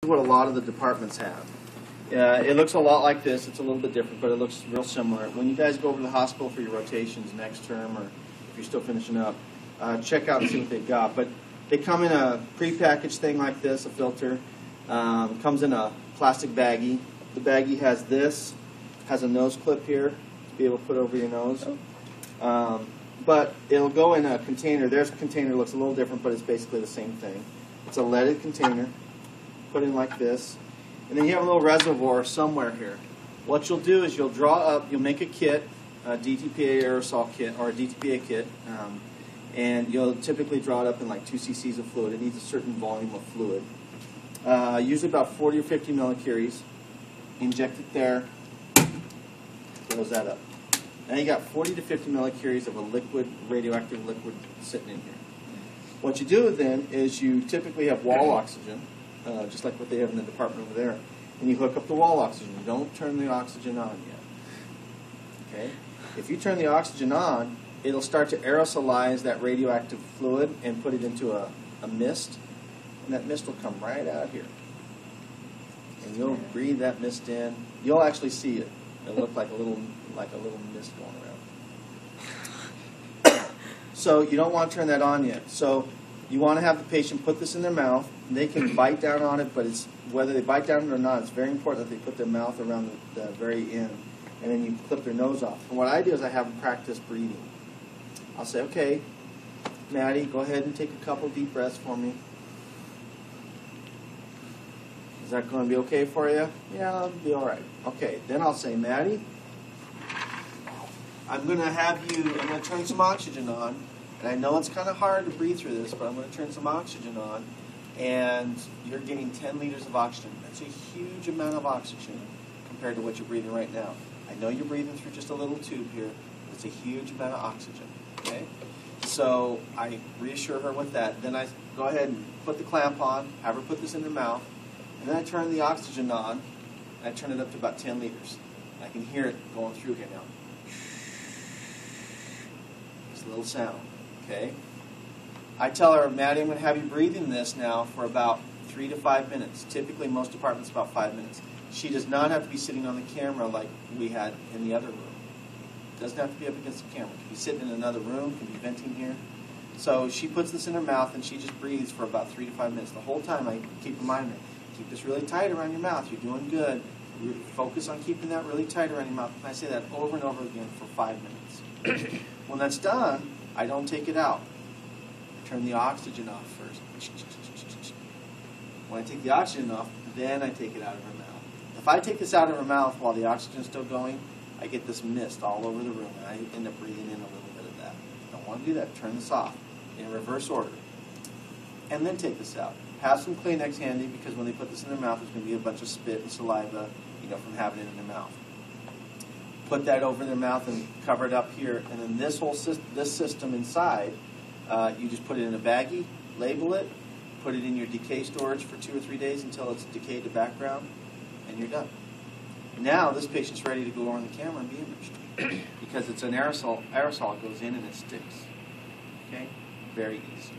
is what a lot of the departments have. It looks a lot like this. It's a little bit different, but it looks real similar. When you guys go over to the hospital for your rotations next term, or if you're still finishing up, check out and see what they've got. But they come in a prepackaged thing like this, a filter. Comes in a plastic baggie. The baggie has this, has a nose clip here to be able to put over your nose. But it'll go in a container. There's a container that looks a little different, but it's basically the same thing. It's a leaded container, put in like this. And then you have a little reservoir somewhere here. What you'll do is you'll draw up, you'll make a kit, a DTPA aerosol kit, or a DTPA kit, and you'll typically draw it up in like 2 cc's of fluid. It needs a certain volume of fluid. Usually about 40 or 50 millicuries. Inject it there, close that up. Now you got 40 to 50 millicuries of a liquid, radioactive liquid sitting in here. What you do then is you typically have wall oxygen, just like what they have in the department over there, and you hook up the wall oxygen. You don't turn the oxygen on yet. Okay? If you turn the oxygen on, it'll start to aerosolize that radioactive fluid and put it into a mist, and that mist will come right out here. And you'll breathe that mist in. You'll actually see it. It'll look like a little mist going around. So you don't want to turn that on yet. So you want to have the patient put this in their mouth. They can bite down on it, but it's whether they bite down on it or not, it's very important that they put their mouth around the very end, and then you clip their nose off. And what I do is I have them practice breathing. I'll say, okay, Maddie, go ahead and take a couple deep breaths for me. Is that going to be okay for you? Yeah, it'll be all right. Okay, then I'll say, Maddie, I'm going to turn some oxygen on. And I know it's kind of hard to breathe through this, but I'm going to turn some oxygen on. And you're getting 10 liters of oxygen. That's a huge amount of oxygen compared to what you're breathing right now. I know you're breathing through just a little tube here, but it's a huge amount of oxygen. Okay? So I reassure her with that. Then I go ahead and put the clamp on, have her put this in her mouth, and then I turn the oxygen on, and I turn it up to about 10 liters. I can hear it going through here now. It's a little sound. Okay? I tell her, Maddie, I'm going to have you breathing this now for about 3 to 5 minutes. Typically, most departments, about 5 minutes. She does not have to be sitting on the camera like we had in the other room. Doesn't have to be up against the camera. Could be sitting in another room, could be venting here. So she puts this in her mouth and she just breathes for about 3 to 5 minutes. The whole time I keep reminding her, keep this really tight around your mouth. You're doing good. Focus on keeping that really tight around your mouth. And I say that over and over again for 5 minutes. When that's done, I don't take it out. Turn the oxygen off first. When I take the oxygen off, then I take it out of her mouth. If I take this out of her mouth while the oxygen is still going, I get this mist all over the room, and I end up breathing in a little bit of that. Don't want to do that. Turn this off in reverse order. And then take this out. Have some Kleenex handy, because when they put this in their mouth, there's going to be a bunch of spit and saliva, from having it in their mouth. Put that over their mouth and cover it up here, and then this whole this system inside, you just put it in a baggie, label it, put it in your decay storage for 2 or 3 days until it's decayed to background, and you're done. Now this patient's ready to go on the camera and be imaged because it's an aerosol. Aerosol goes in and it sticks. Okay, very easy.